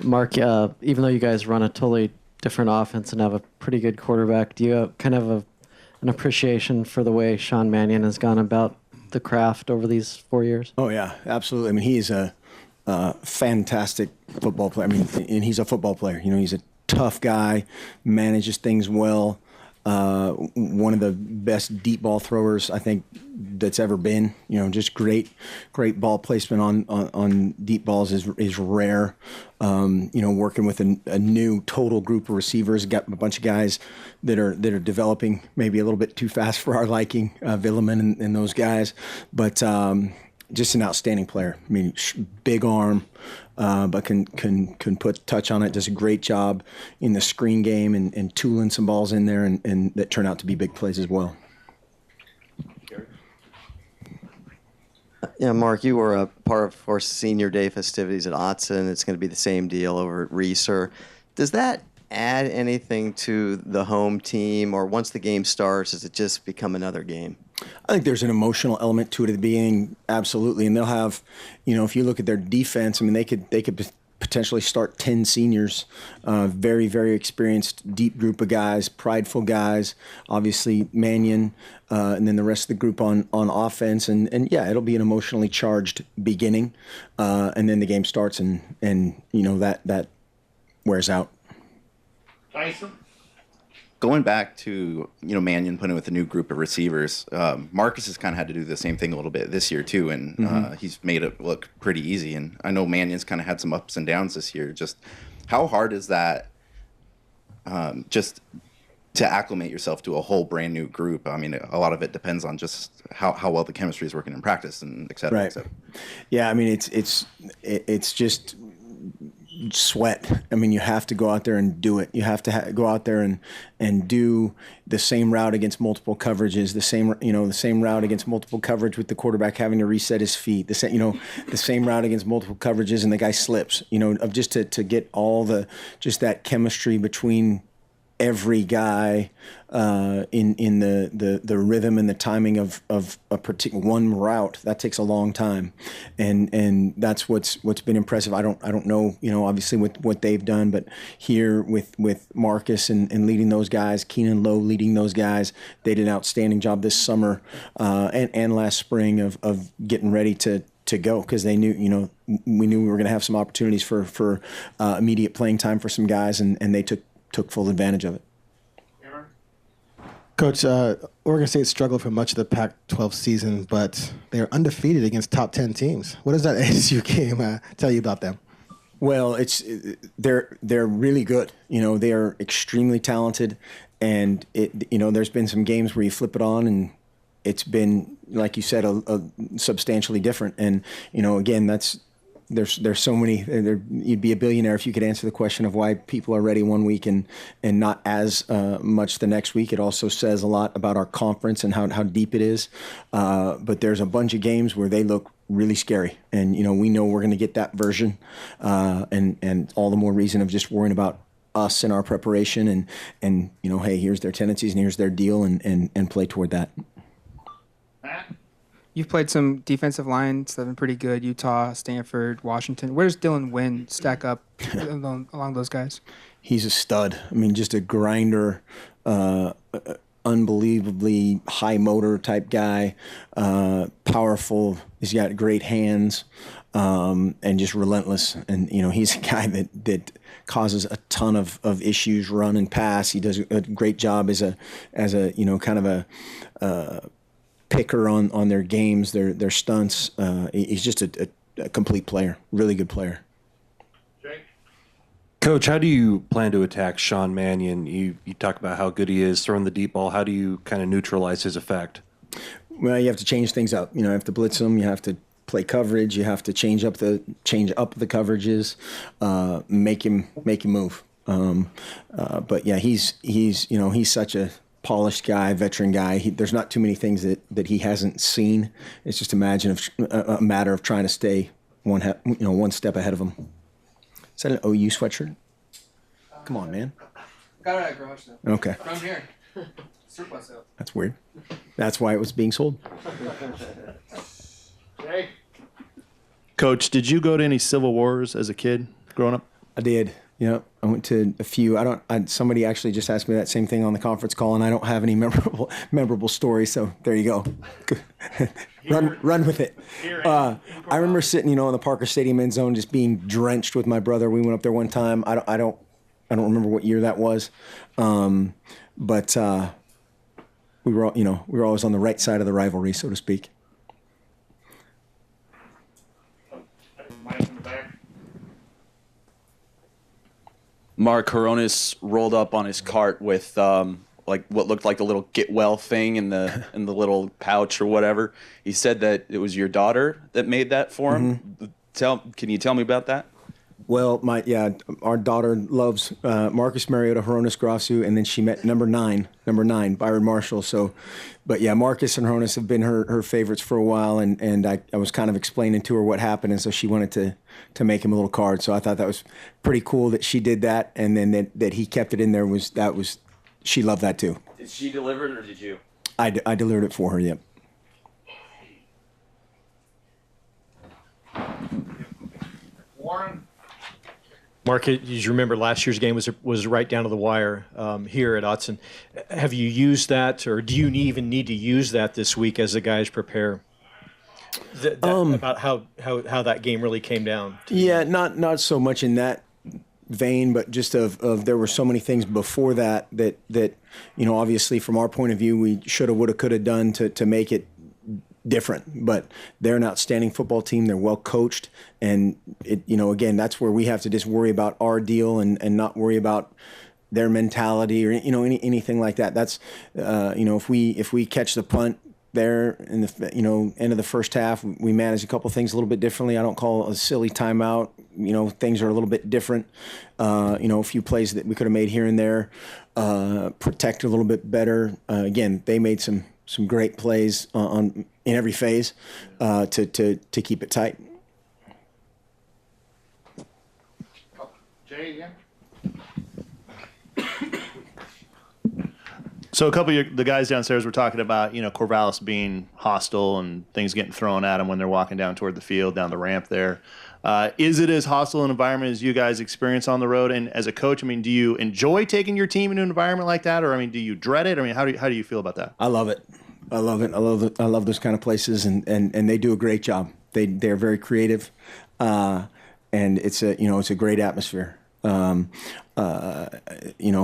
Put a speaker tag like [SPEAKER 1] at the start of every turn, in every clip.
[SPEAKER 1] Mark, even though you guys run a totally different offense and have a pretty good quarterback, do you have kind of an appreciation for the way Sean Mannion has gone about the craft over these 4 years?
[SPEAKER 2] Oh yeah, absolutely. I mean, he's a fantastic football player. I mean, and he's a football player. You know, he's a tough guy, manages things well. One of the best deep ball throwers I think that's ever been. You know, just great ball placement on deep balls is rare. You know, working with a new total group of receivers, got a bunch of guys that are developing maybe a little bit too fast for our liking, Villeman and those guys, but just an outstanding player. I mean, big arm. But can put touch on it. Does a great job in the screen game and tooling some balls in there and that turn out to be big plays as well.
[SPEAKER 3] Yeah, Mark, you were a part of course Senior Day festivities at Autzen. It's going to be the same deal over at Reeser. Does that add anything to the home team, or once the game starts, does it just become another game?
[SPEAKER 2] I think there's an emotional element to it at the beginning, absolutely. And they'll have, you know, if you look at their defense, I mean, they could potentially start 10 seniors, very, very experienced, deep group of guys, prideful guys, obviously Mannion, and then the rest of the group on offense. And yeah, it'll be an emotionally charged beginning, and then the game starts and you know, that wears out.
[SPEAKER 4] Tyson?
[SPEAKER 5] Going back to, you know, Mannion putting with a new group of receivers, Marcus has kind of had to do the same thing a little bit this year too, and he's made it look pretty easy. And I know Mannion's kind of had some ups and downs this year. Just how hard is that just to acclimate yourself to a whole brand new group? I mean, a lot of it depends on just how well the chemistry is working in practice and et cetera,
[SPEAKER 2] right.
[SPEAKER 5] et cetera.
[SPEAKER 2] Yeah, I mean, it's just sweat. I mean, you have to go out there and do it. You have to go out there and do the same route against multiple coverages, the same route against multiple coverage with the quarterback having to reset his feet, the same route against multiple coverages and the guy slips, of just to get all just that chemistry between every guy in the rhythm and the timing of a particular one route. That takes a long time, and that's what's been impressive. I don't know, obviously with what they've done, but here with Marcus and leading those guys, Keenan Lowe leading those guys, they did an outstanding job this summer and last spring of getting ready to go, because they knew, we knew we were going to have some opportunities for immediate playing time for some guys, and they took full advantage of it.
[SPEAKER 6] Coach, Oregon State struggled for much of the Pac-12 season, but they are undefeated against top 10 teams. What does that ASU game tell you about them?
[SPEAKER 2] Well, they're really good. They are extremely talented, and there's been some games where you flip it on and it's been, like you said, a substantially different. And again, there's so many. You'd be a billionaire if you could answer the question of why people are ready one week and not as much the next week. It also says a lot about our conference and how deep it is. But there's a bunch of games where they look really scary, and we know we're going to get that version, and all the more reason of just worrying about us and our preparation and hey, here's their tendencies and here's their deal, and play toward that.
[SPEAKER 7] You've played some defensive lines that have been pretty good, Utah, Stanford, Washington. Where does Dylan Wynn stack up along those guys?
[SPEAKER 2] He's a stud. I mean, just a grinder, unbelievably high motor type guy, powerful. He's got great hands, and just relentless. And, he's a guy that causes a ton of issues, run and pass. He does a great job as a kind of a picker on their games, their stunts. He's just a complete player, really good player.
[SPEAKER 8] Coach, how do you plan to attack Sean Mannion? You talk about how good he is throwing the deep ball. How do you kind of neutralize his effect?
[SPEAKER 2] Well, you have to change things up. You have to blitz him. You have to play coverage. You have to change up the coverages, make him move. But yeah, he's such a polished guy, veteran guy. There's not too many things that he hasn't seen. It's just a matter of trying to stay one step ahead of him. Is that an OU sweatshirt? Come on, man.
[SPEAKER 7] Got it at garage sale.
[SPEAKER 2] Okay.
[SPEAKER 7] From here. Surplus sale.
[SPEAKER 2] That's weird. That's why it was being sold.
[SPEAKER 4] Jay?
[SPEAKER 9] Coach, did you go to any Civil Wars as a kid growing up?
[SPEAKER 2] I did. Yeah, I went to a few. Somebody actually just asked me that same thing on the conference call, and I don't have any memorable stories. So there you go. run with it. I remember sitting, in the Parker Stadium end zone, just being drenched with my brother. We went up there one time. I don't remember what year that was, but we were always on the right side of the rivalry, so to speak.
[SPEAKER 4] Mike in the back.
[SPEAKER 9] Mark Horonis rolled up on his cart with like what looked like a little get well thing in the little pouch or whatever. He said that it was your daughter that made that for him. Can you tell me about that?
[SPEAKER 2] Well, our daughter loves Marcus Mariota, Horonis Grossu, and then she met number nine, Byron Marshall. So, but yeah, Marcus and Horonis have been her favorites for a while, and I was kind of explaining to her what happened, and so she wanted to make him a little card. So I thought that was pretty cool that she did that, and then that he kept it in there she loved that too.
[SPEAKER 9] Did she deliver it or did you?
[SPEAKER 2] I delivered it for her. Yep.
[SPEAKER 4] Warren.
[SPEAKER 10] Mark, as you remember, last year's game was right down to the wire here at Autzen. Have you used that, or do you even need to use that this week as the guys prepare? About how that game really came down.
[SPEAKER 2] Yeah, not so much in that vein, but just of there were so many things before that obviously from our point of view we shoulda, woulda, coulda done to make it different. But they're an outstanding football team. They're well coached, and again, that's where we have to just worry about our deal and not worry about their mentality or anything like that. That's if we catch the punt there in the end of the first half, we manage a couple things a little bit differently. I don't call a silly timeout. Things are a little bit different. A few plays that we could have made here and there, protect a little bit better. Again, they made some great plays in every phase to keep it tight.
[SPEAKER 4] Jay again.
[SPEAKER 11] So a couple of the guys downstairs were talking about, Corvallis being hostile and things getting thrown at them when they're walking down toward the field, down the ramp there. Is it as hostile an environment as you guys experience on the road? And as a coach, do you enjoy taking your team into an environment like that? Or, do you dread it? How do you feel about that?
[SPEAKER 2] I love it. I love those kind of places, and they do a great job. They're very creative, and it's a great atmosphere.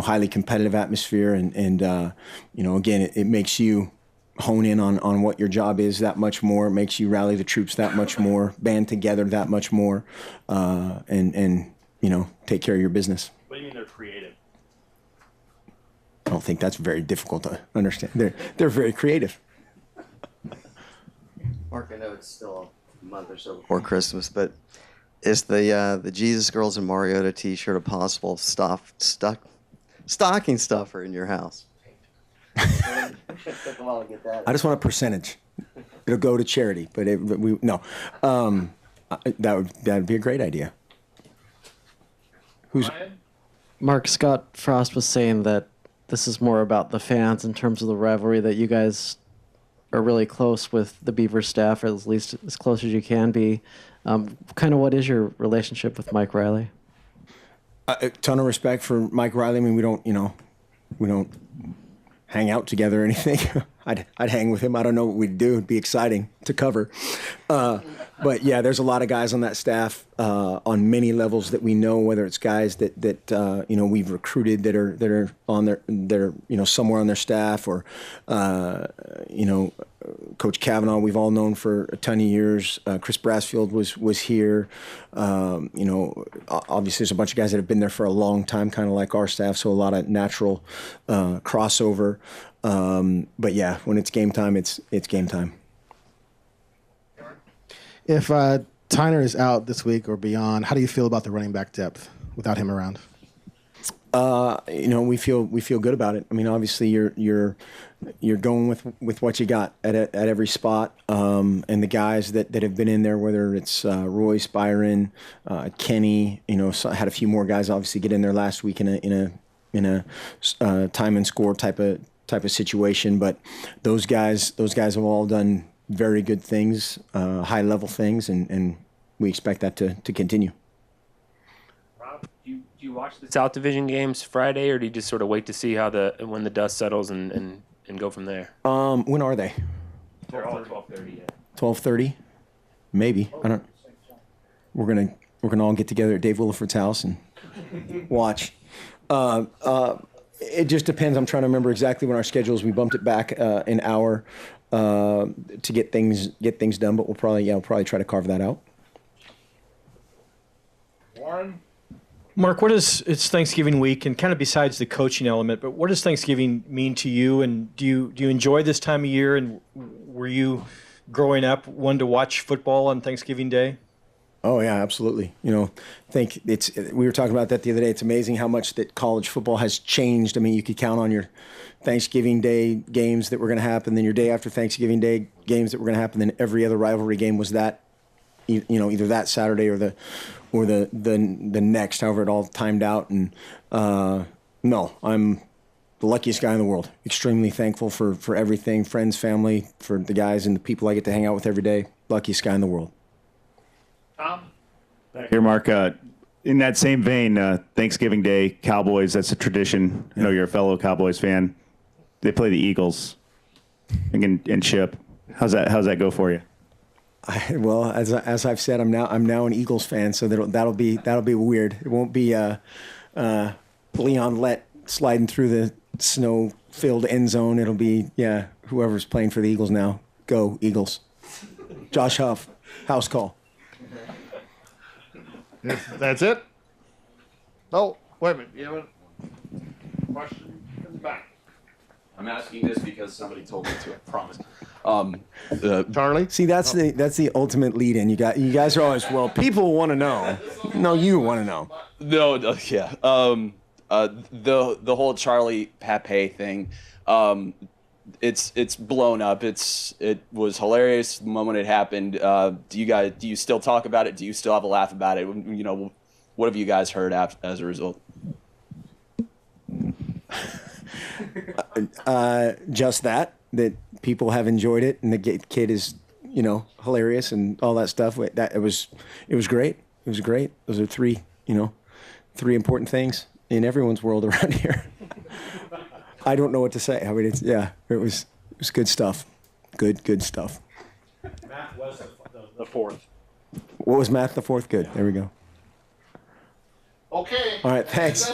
[SPEAKER 2] Highly competitive atmosphere, and again, it makes you hone in on what your job is that much more. It makes you rally the troops that much more, band together that much more, and take care of your business.
[SPEAKER 11] What do you mean they're creative?
[SPEAKER 2] I don't think that's very difficult to understand. They're very creative.
[SPEAKER 3] Mark, I know it's still a month or so before Christmas, but is the Jesus Girls and Mariota T-shirt a possible stocking stuffer in your house?
[SPEAKER 2] I just want a percentage. It'll go to charity, but that'd be a great idea.
[SPEAKER 1] Mark, Scott Frost was saying that this is more about the fans in terms of the rivalry, that you guys are really close with the Beaver staff, or at least as close as you can be. Kind of what is your relationship with Mike Riley?
[SPEAKER 2] A ton of respect for Mike Riley. We don't hang out together or anything. I'd hang with him. I don't know what we'd do. It'd be exciting to cover. But yeah, there's a lot of guys on that staff on many levels that we know, whether it's guys that we've recruited that are on their somewhere on their staff, or Coach Kavanaugh we've all known for a ton of years. Chris Brassfield was here. Obviously there's a bunch of guys that have been there for a long time, kind of like our staff, so a lot of natural crossover. But yeah, when it's game time, it's game time.
[SPEAKER 6] If Tyner is out this week or beyond, how do you feel about the running back depth without him around?
[SPEAKER 2] We feel good about it. Obviously you're going with what you got at every spot, and the guys that have been in there, whether it's Royce, Byron, Kenny, had a few more guys obviously get in there last week in a time and score type of situation, but those guys have all done very good things, high level things, and we expect that to continue.
[SPEAKER 4] Rob, do
[SPEAKER 12] Do you watch the South Division games Friday, or do you just sort of wait to see how when the dust settles and go from there?
[SPEAKER 2] When are they?
[SPEAKER 12] They're all 12:30. Yeah.
[SPEAKER 2] 12:30, maybe. I don't. We're gonna all get together at Dave Williford's house and watch. It just depends. I'm trying to remember exactly when our schedule is. We bumped it back an hour to get things done, but we'll probably try to carve that out.
[SPEAKER 4] Warren?
[SPEAKER 10] Mark, it's Thanksgiving week, and kind of besides the coaching element, but what does Thanksgiving mean to you? And do you enjoy this time of year? And were you growing up one to watch football on Thanksgiving Day?
[SPEAKER 2] Oh yeah, absolutely. We were talking about that the other day. It's amazing how much that college football has changed. I mean, you could count on your Thanksgiving Day games that were going to happen, then your day after Thanksgiving Day games that were going to happen, then every other rivalry game was that, either that Saturday or the next, however it all timed out. And no, I'm the luckiest guy in the world. Extremely thankful for everything, friends, family, for the guys and the people I get to hang out with every day. Luckiest guy in the world.
[SPEAKER 4] Tom?
[SPEAKER 13] Here, Mark. In that same vein, Thanksgiving Day, Cowboys, that's a tradition. I know you're a fellow Cowboys fan. They play the Eagles and Chip. How's that go for you?
[SPEAKER 2] Well, as I've said, I'm now an Eagles fan, so that'll be weird. It won't be Leon Lett sliding through the snow-filled end zone. It'll be whoever's playing for the Eagles now. Go Eagles. Josh Huff, house call.
[SPEAKER 11] That's it?
[SPEAKER 4] No, wait a minute. You have a question in the back?
[SPEAKER 9] I'm asking this because somebody told me to. I promise.
[SPEAKER 11] Charlie?
[SPEAKER 2] See, that's the ultimate lead-in. You guys are always, well, people want to know. No, you want to know.
[SPEAKER 9] No, yeah. The whole Charlie Pape thing. It's blown up. It was hilarious the moment it happened. Do you still talk about it? Do you still have a laugh about it? What have you guys heard as a result?
[SPEAKER 2] Just that people have enjoyed it, and the kid is, hilarious and all that stuff. It was great. It was great. Those are three important things in everyone's world around here. I don't know what to say. I mean, it was good stuff. Good stuff.
[SPEAKER 10] Matt was the fourth.
[SPEAKER 2] What was Matt the fourth? Good. There we go.
[SPEAKER 4] Okay.
[SPEAKER 2] All right. Thanks.